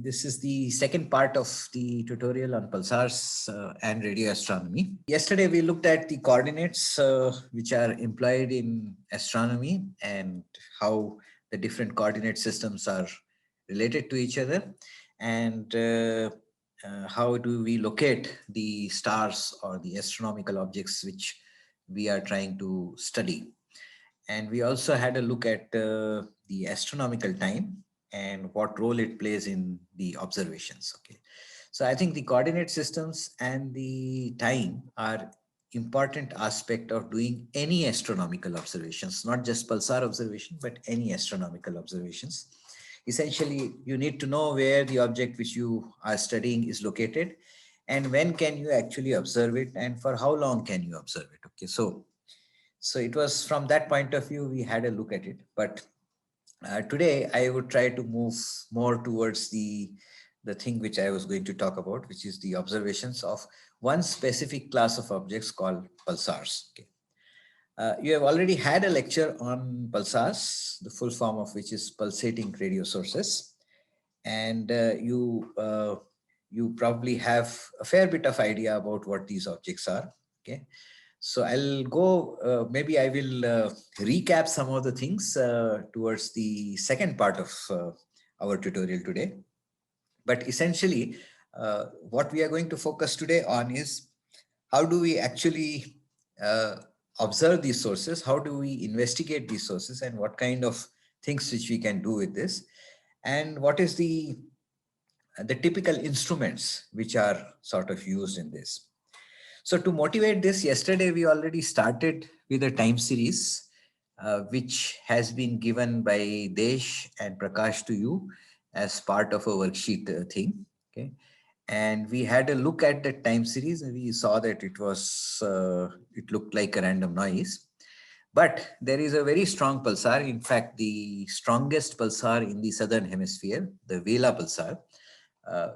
This is the second part of the tutorial on pulsars and radio astronomy. Yesterday, we looked at the coordinates which are employed in astronomy and how the different coordinate systems are related to each other, and how do we locate the stars or the astronomical objects which we are trying to study. And we also had a look at the astronomical time and what role it plays in the observations. Okay, so I think the coordinate systems and the time are important aspect of doing any astronomical observations, not just pulsar observation, but any astronomical observations. Essentially, you need to know where the object which you are studying is located, and when can you actually observe it, and for how long can you observe it. Okay, so it was from that point of view we had a look at it. But today I would try to move more towards the thing which I was going to talk about, which is the observations of one specific class of objects called pulsars. Okay. You have already had a lecture on pulsars, the full form of which is pulsating radio sources, and you probably have a fair bit of idea about what these objects are. Okay, so I'll go, maybe I will recap some of the things towards the second part of our tutorial today. But essentially, what we are going to focus today on is how do we actually uh, observe these sources, how do we investigate these sources, and what kind of things which we can do with this, and what is the typical instruments which are sort of used in this. So to motivate this, yesterday we already started with a time series, which has been given by Desh and Prakash to you as part of a worksheet thing. Okay, and we had a look at that time series, and we saw that it looked like a random noise. But there is a very strong pulsar. In fact, the strongest pulsar in the southern hemisphere, the Vela pulsar,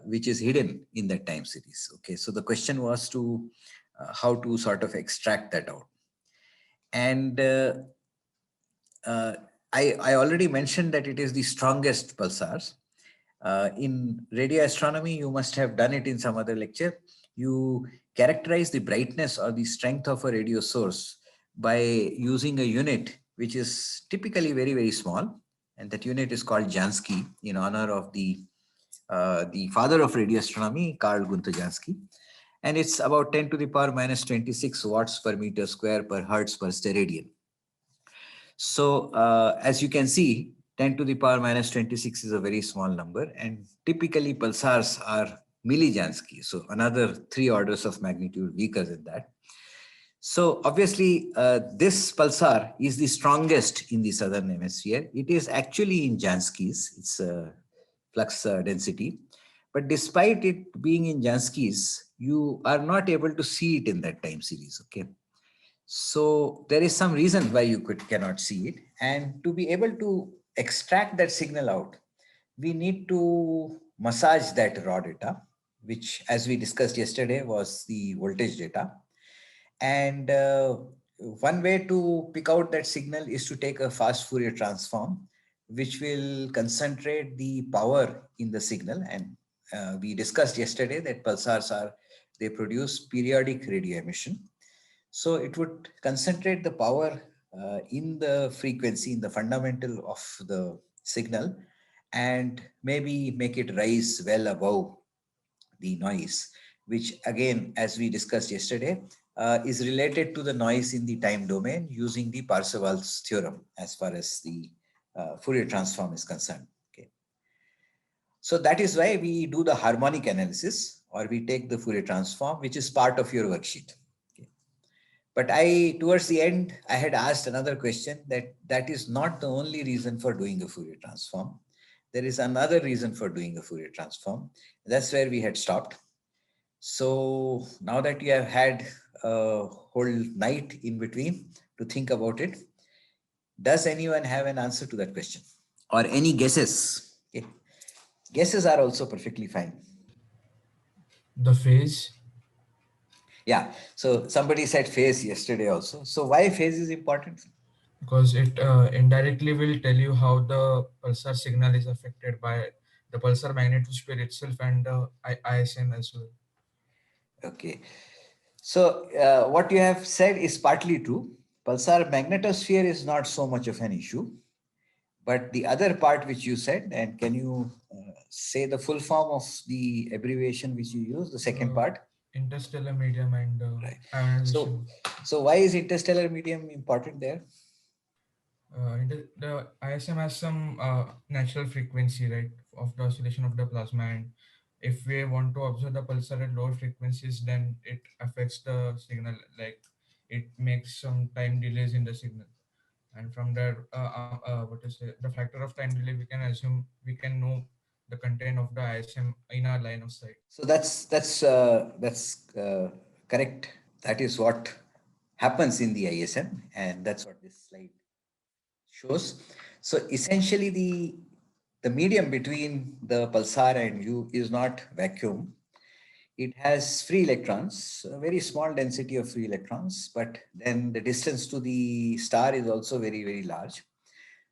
which is hidden in that time series. Okay, so the question was to how to sort of extract that out. And uh, I already mentioned that it is the strongest pulsars. In radio astronomy, you must have done it in some other lecture. You characterize the brightness or the strength of a radio source by using a unit which is typically very, very small. And that unit is called Jansky, in honor of the father of radio astronomy, Carl Gunther Jansky. And it's about 10 to the power minus 26 watts per meter square per hertz per steradian. So as you can see, 10 to the power minus 26 is a very small number, and typically pulsars are millijansky, so another 3 orders of magnitude weaker than that. So obviously, this pulsar is the strongest in the southern hemisphere. It is actually in Janskys, its flux density. But despite it being in Janskys, you are not able to see it in that time series. Okay, so there is some reason why you cannot see it. And to be able to extract that signal out, we need to massage that raw data, which, as we discussed yesterday, was the voltage data. And one way to pick out that signal is to take a fast Fourier transform, which will concentrate the power in the signal. And we discussed yesterday that pulsars they produce periodic radio emission. So it would concentrate the power in the frequency, in the fundamental of the signal, and maybe make it rise well above the noise, which again, as we discussed yesterday, is related to the noise in the time domain using the Parseval's theorem as far as the Fourier transform is concerned. Okay. So that is why we do the harmonic analysis, or we take the Fourier transform, which is part of your worksheet. Okay. But towards the end, I had asked another question that is not the only reason for doing a Fourier transform. There is another reason for doing a Fourier transform. That's where we had stopped. So now that you have had a whole night in between to think about it, does anyone have an answer to that question or any guesses? Okay. Guesses are also perfectly fine. The phase. Yeah. So somebody said phase yesterday also. So why phase is important? Because it indirectly will tell you how the pulsar signal is affected by the pulsar magnetosphere itself and the ISM as well. Okay. So what you have said is partly true. Pulsar magnetosphere is not so much of an issue. But the other part which you said, and can you say the full form of the abbreviation which you use, the second part? Interstellar medium and Right. ionization. So why is interstellar medium important there? The ISM has some natural frequency, right, of the oscillation of the plasma, and if we want to observe the pulsar at lower frequencies, then it affects the signal, like it makes some time delays in the signal, and from there, what to say, the factor of time delay, we can assume we can know the content of the ISM in our line of sight. So that's correct. That is what happens in the ISM, and that's what this slide shows. So essentially, the medium between the pulsar and you is not vacuum. It has free electrons, a very small density of free electrons, but then the distance to the star is also very, very large.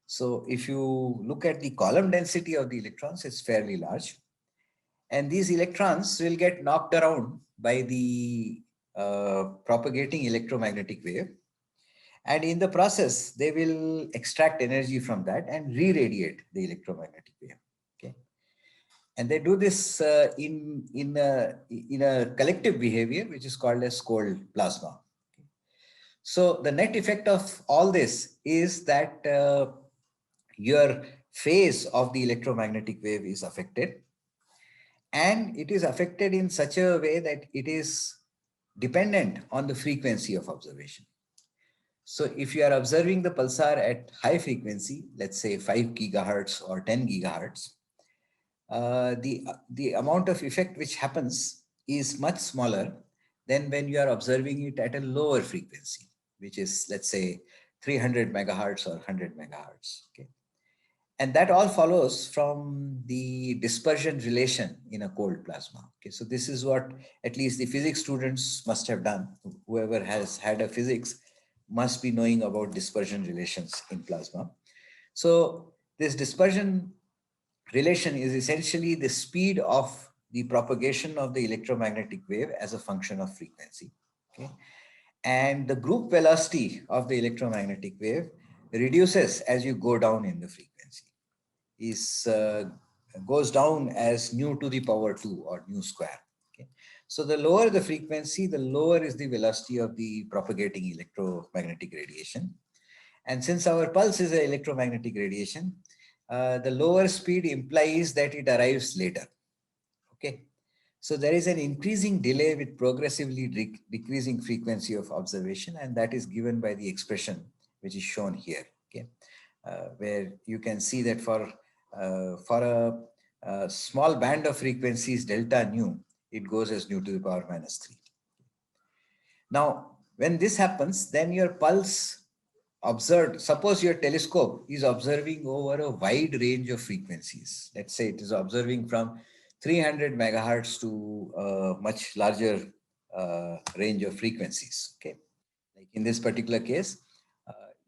So if you look at the column density of the electrons, it's fairly large. And these electrons will get knocked around by the propagating electromagnetic wave. And in the process, they will extract energy from that and re-radiate the electromagnetic wave. Okay. And they do this in a collective behavior, which is called as cold plasma. So the net effect of all this is that your phase of the electromagnetic wave is affected, and it is affected in such a way that it is dependent on the frequency of observation. So if you are observing the pulsar at high frequency, let's say 5 gigahertz or 10 gigahertz, the amount of effect which happens is much smaller than when you are observing it at a lower frequency, which is, let's say, 300 megahertz or 100 megahertz. Okay. And that all follows from the dispersion relation in a cold plasma. Okay, so this is what at least the physics students must have done. Whoever has had a physics must be knowing about dispersion relations in plasma. So this dispersion relation is essentially the speed of the propagation of the electromagnetic wave as a function of frequency. Okay? And the group velocity of the electromagnetic wave reduces as you go down in the frequency. Goes down as nu to the power 2 or nu square. Okay? So the lower the frequency, the lower is the velocity of the propagating electromagnetic radiation. And since our pulse is an electromagnetic radiation, the lower speed implies that it arrives later. Okay. So there is an increasing delay with progressively decreasing frequency of observation, and that is given by the expression which is shown here. Okay. Where you can see that for a small band of frequencies delta nu, it goes as nu to the power minus 3. Now, when this happens, then your pulse observed, suppose your telescope is observing over a wide range of frequencies. Let's say it is observing from 300 megahertz to a much larger range of frequencies. Okay, like in this particular case,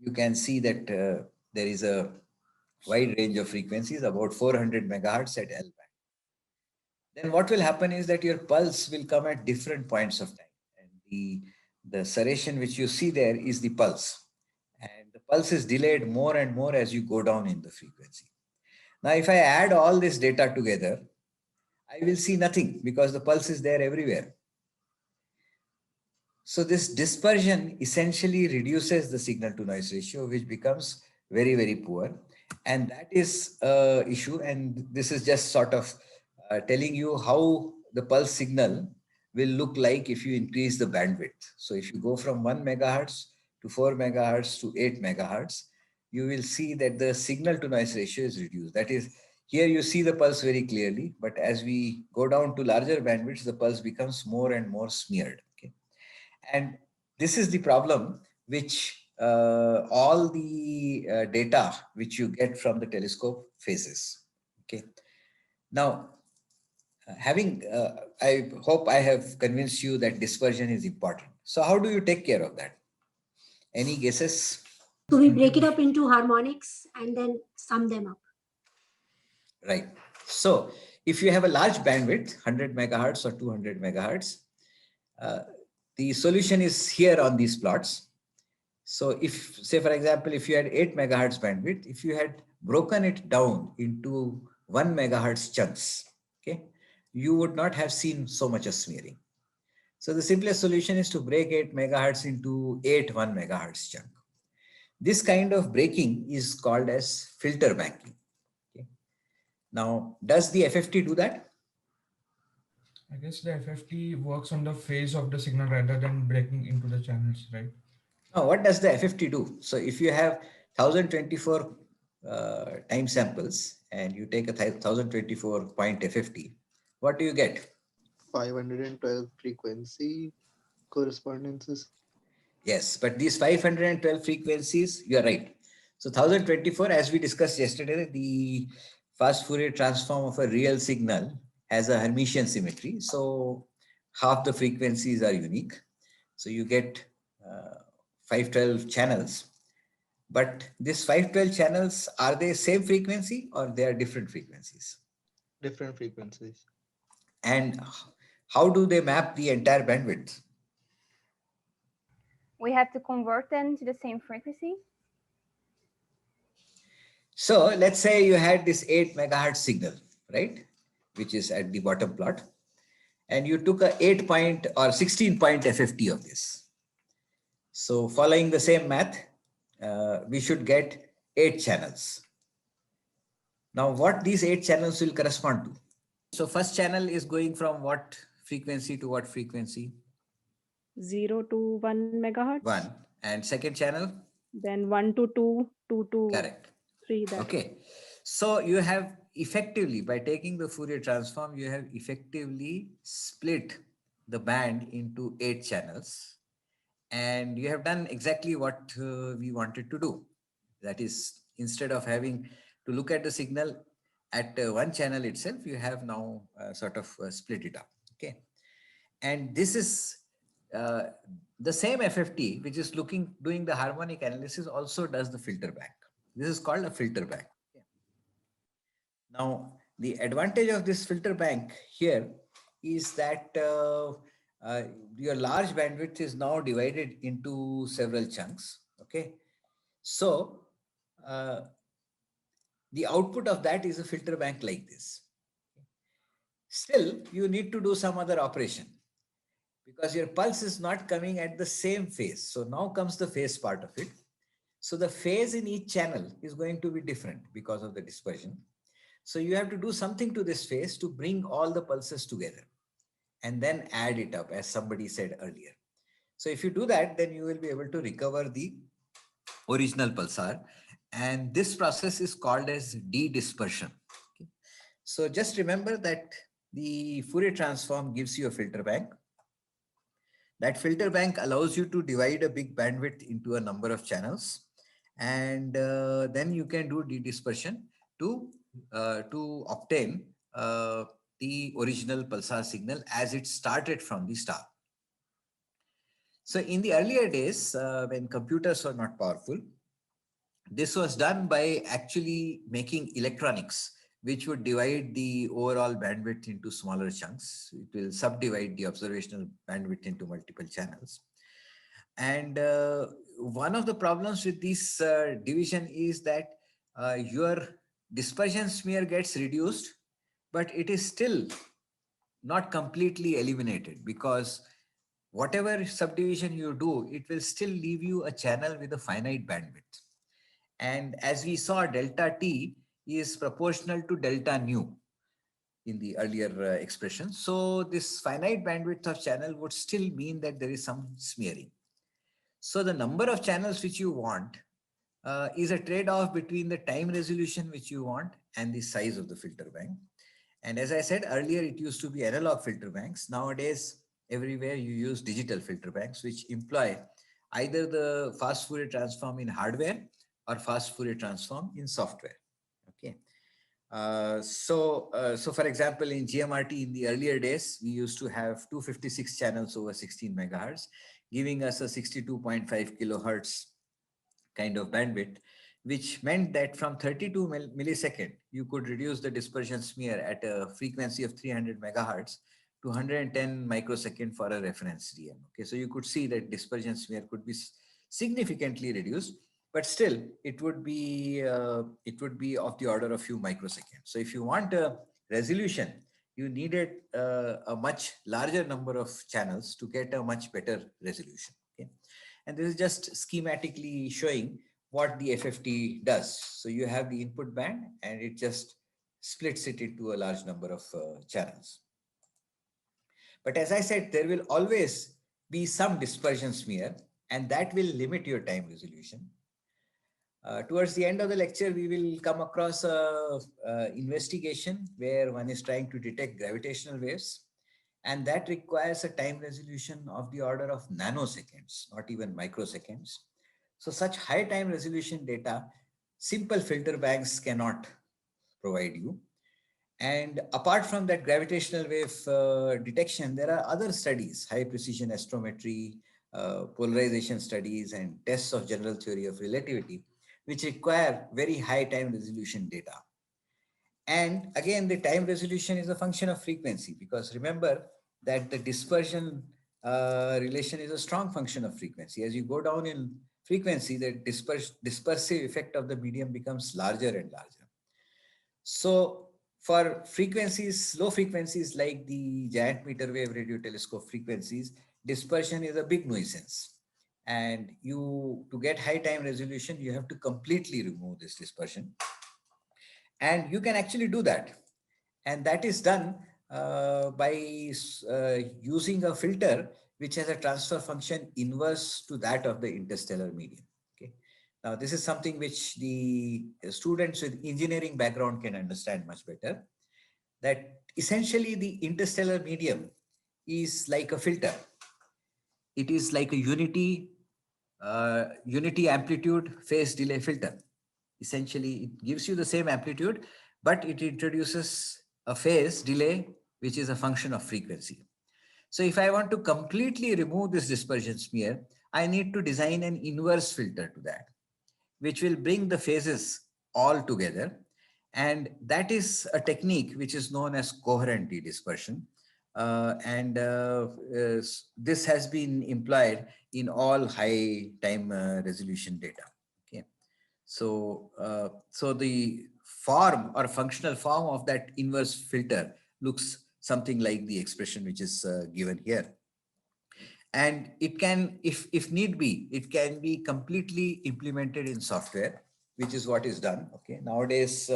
you can see that there is a wide range of frequencies, about 400 megahertz at L band. Then what will happen is that your pulse will come at different points of time, and the serration which you see there is the pulse. And the pulse is delayed more and more as you go down in the frequency. Now, if I add all this data together, I will see nothing because the pulse is there everywhere. So this dispersion essentially reduces the signal to noise ratio, which becomes very, very poor. And that is an issue. And this is just sort of telling you how the pulse signal will look like if you increase the bandwidth. So if you go from 1 megahertz to 4 megahertz to 8 megahertz, you will see that the signal to noise ratio is reduced. That is, here you see the pulse very clearly, but as we go down to larger bandwidths, the pulse becomes more and more smeared. Okay? And this is the problem which all the data which you get from the telescope faces. Okay. Now, I hope I have convinced you that dispersion is important. So how do you take care of that? Any guesses? So we break it up into harmonics and then sum them up. Right. So if you have a large bandwidth, 100 megahertz or 200 megahertz, uh, the solution is here on these plots. So if, say, for example, if you had 8 megahertz bandwidth, if you had broken it down into 1 megahertz chunks, okay, you would not have seen so much of smearing. So the simplest solution is to break 8 megahertz into 8 1 megahertz chunk. This kind of breaking is called as filter banking. Okay. Now, does the FFT do that? I guess the FFT works on the phase of the signal rather than breaking into the channels, right? Now, what does the FFT do? So if you have 1024 time samples and you take a 1024 point FFT, what do you get? 512 frequency correspondences. Yes, but these 512 frequencies, you are right. So 1024, as we discussed yesterday, the fast Fourier transform of a real signal has a Hermitian symmetry. So half the frequencies are unique. So you get 512 channels. But these 512 channels, are they same frequency or they are different frequencies? Different frequencies. And how do they map the entire bandwidth? We have to convert them to the same frequency. So let's say you had this 8 megahertz signal, right? Which is at the bottom plot. And you took a 8 point or 16 point FFT of this. So following the same math, we should get 8 channels. Now what these 8 channels will correspond to? So first channel is going from what frequency to what frequency? 0 to 1 megahertz. 1. And second channel? Then 1 to 2, 2 to Correct. 3. That Okay. So you have effectively, by taking the Fourier transform, you have effectively split the band into 8 channels. And you have done exactly what we wanted to do. That is, instead of having to look at the signal at one channel itself, you have now sort of split it up. Okay. And this is the same FFT, which is doing the harmonic analysis, also does the filter bank. This is called a filter bank. Now, the advantage of this filter bank here is that your large bandwidth is now divided into several chunks. Okay. So the output of that is a filter bank like this. Still, you need to do some other operation because your pulse is not coming at the same phase. So now comes the phase part of it. So the phase in each channel is going to be different because of the dispersion. So you have to do something to this phase to bring all the pulses together and then add it up, as somebody said earlier. So if you do that, then you will be able to recover the original pulsar. And this process is called as de-dispersion. Okay. So just remember that the Fourier transform gives you a filter bank. That filter bank allows you to divide a big bandwidth into a number of channels. And then you can do de-dispersion to obtain the original pulsar signal as it started from the start. So in the earlier days, when computers were not powerful, this was done by actually making electronics, which would divide the overall bandwidth into smaller chunks. It will subdivide the observational bandwidth into multiple channels. And one of the problems with this division is that your dispersion smear gets reduced, but it is still not completely eliminated because whatever subdivision you do, it will still leave you a channel with a finite bandwidth. And as we saw, delta T is proportional to delta nu in the earlier expression. So this finite bandwidth of channel would still mean that there is some smearing. So the number of channels which you want is a trade-off between the time resolution which you want and the size of the filter bank. And as I said earlier, it used to be analog filter banks. Nowadays, everywhere you use digital filter banks, which employ either the fast Fourier transform in hardware or fast Fourier transform in software. Okay. So for example, in GMRT in the earlier days, we used to have 256 channels over 16 megahertz, giving us a 62.5 kilohertz kind of bandwidth. which meant that from 32 millisecond, you could reduce the dispersion smear at a frequency of 300 megahertz to 110 microsecond for a reference DM. Okay, so you could see that dispersion smear could be significantly reduced, but still it would be of the order of few microseconds. So if you want a resolution, you needed a much larger number of channels to get a much better resolution. Okay, and this is just schematically showing what the FFT does. So you have the input band and it just splits it into a large number of channels. But as I said, there will always be some dispersion smear, and that will limit your time resolution. Towards the end of the lecture, we will come across a investigation where one is trying to detect gravitational waves, and that requires a time resolution of the order of nanoseconds, not even microseconds. So such high time resolution data, simple filter banks cannot provide you. And apart from that gravitational wave detection, there are other studies, high precision astrometry, polarization studies, and tests of general theory of relativity, which require very high time resolution data. And again, the time resolution is a function of frequency, because remember that the dispersion relation is a strong function of frequency. As you go down in frequency, the dispersive effect of the medium becomes larger and larger. So for frequencies, low frequencies like the giant meter wave radio telescope frequencies, dispersion is a big nuisance. And to get high time resolution, you have to completely remove this dispersion. And you can actually do that. And that is done by using a filter which has a transfer function inverse to that of the interstellar medium. Okay. Now, this is something which the students with engineering background can understand much better. That essentially the interstellar medium is like a filter. It is like a unity amplitude phase delay filter. Essentially, it gives you the same amplitude, but it introduces a phase delay, which is a function of frequency. So if I want to completely remove this dispersion smear, I need to design an inverse filter to that, which will bring the phases all together. And that is a technique which is known as coherent de-dispersion. This has been employed in all high time resolution data. Okay. So the form or functional form of that inverse filter looks something like the expression which is given here. And it can, if need be, it can be completely implemented in software, which is what is done. Okay. Nowadays,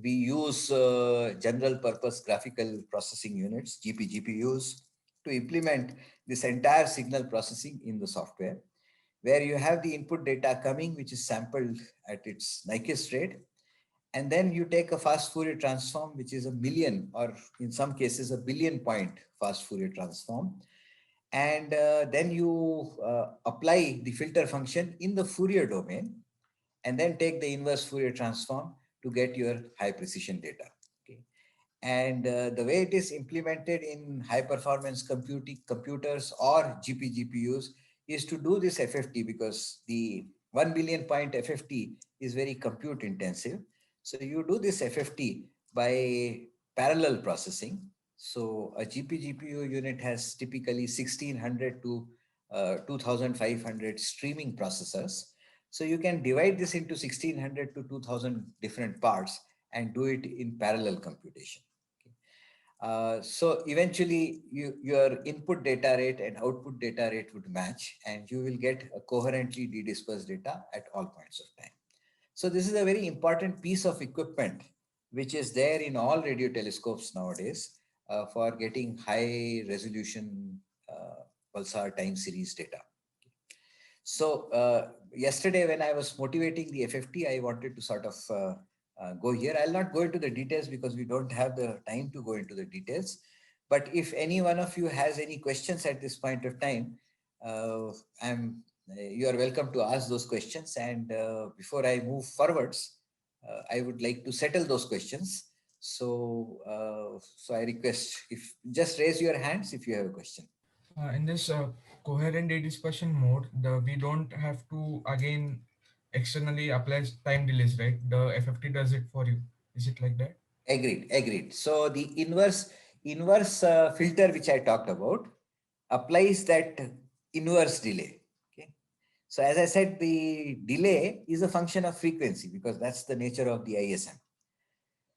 we use general purpose graphical processing units, GPUs, to implement this entire signal processing in the software, where you have the input data coming, which is sampled at its Nyquist rate. And then you take a fast Fourier transform, which is a million, or in some cases, a billion point fast Fourier transform. And then you apply the filter function in the Fourier domain, and then take the inverse Fourier transform to get your high precision data. Okay. And the way it is implemented in high performance computers or GPUs is to do this FFT, because the 1 billion point FFT is very compute intensive. So you do this FFT by parallel processing. So a GPU unit has typically 1600 to 2500 streaming processors. So you can divide this into 1600 to 2000 different parts and do it in parallel computation. So eventually your input data rate and output data rate would match, and you will get a coherently de-dispersed data at all points of time. So this is a very important piece of equipment which is there in all radio telescopes nowadays for getting high resolution pulsar time series data. So yesterday when I was motivating the FFT, I wanted to sort of go here. I'll not go into the details because we don't have the time to go into the details. But if any one of you has any questions at this point of time, you are welcome to ask those questions. And before I move forwards, I would like to settle those questions. So I request, if just raise your hands if you have a question. In this coherent dispersion mode, we don't have to again externally applies time delays, right? The FFT does it for you. Is it like that? Agreed. So the inverse filter which I talked about applies that inverse delay. Okay. So as I said, the delay is a function of frequency because that's the nature of the ISM.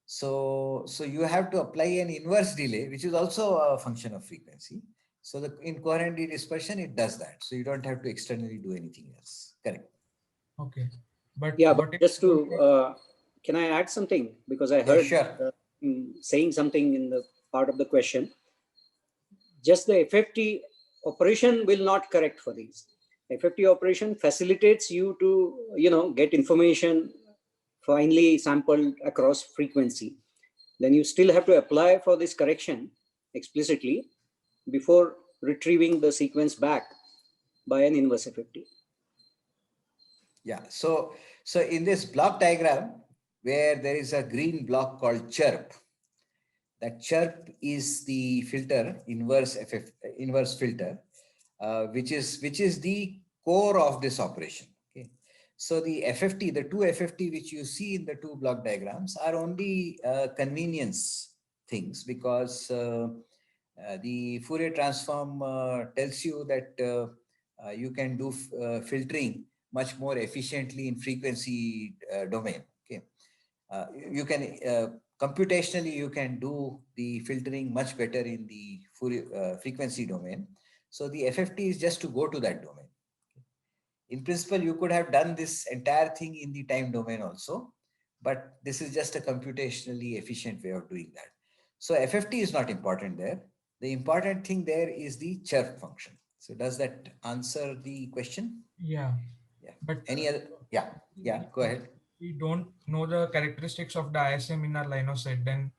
So you have to apply an inverse delay, which is also a function of frequency. So the in coherent dispersion, it does that. So you don't have to externally do anything else. Correct. Okay. But Yeah, what but if just to, can I add something? Because I Yeah, heard sure. saying something in the part of the question. Just the FFT operation will not correct for these. FFT operation facilitates you to, get information finely sampled across frequency. Then you still have to apply for this correction explicitly before retrieving the sequence back by an inverse FFT. Yeah. So in this block diagram, where there is a green block called chirp, that chirp is the filter, inverse filter, which is the core of this operation. Okay. So the FFT, the two FFT which you see in the two block diagrams are only convenience things because the Fourier transform tells you that you can do filtering much more efficiently in frequency domain. Okay. You can computationally you can do the filtering much better in the Fourier frequency domain. So the FFT is just to go to that domain. In principle, you could have done this entire thing in the time domain also, but this is just a computationally efficient way of doing that. So FFT is not important there. The important thing there is the chirp function. So does that answer the question? yeah, Yeah. but Any other? Yeah. Go ahead. we don't know the characteristics of the ISM in our line of sight, then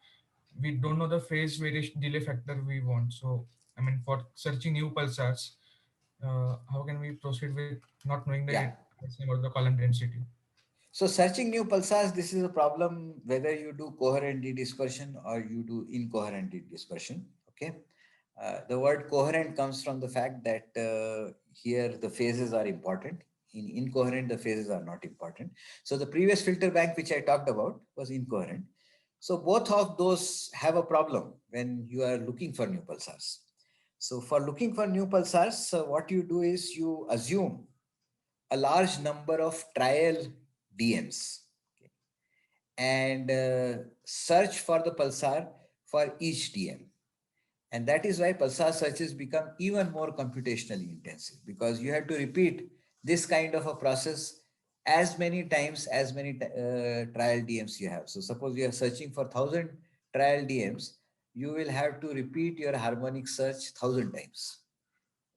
we don't know the phase variation delay factor we want. So, I mean, for searching new pulsars, how can we proceed with not knowing the Yeah. ISM or the column density? So searching new pulsars, this is a problem whether you do coherent dispersion or you do incoherent dispersion. Okay. The word coherent comes from the fact that here the phases are important. In incoherent, the phases are not important. So the previous filter bank which I talked about was incoherent. So both of those have a problem when you are looking for new pulsars. So for looking for new pulsars, what you do is you assume a large number of trial DMs, okay, and search for the pulsar for each DM. And that is why pulsar searches become even more computationally intensive because you have to repeat this kind of a process as many times as many trial DMs you have. So suppose you are searching for 1,000 trial DMs, you will have to repeat your harmonic search 1,000 times,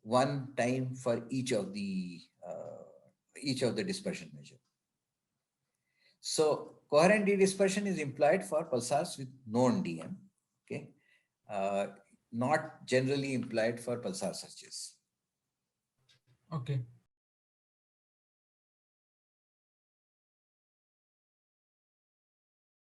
one time for each of the dispersion measure. So coherent dispersion is employed for pulsars with known DM, okay, not generally employed for pulsar searches. Okay.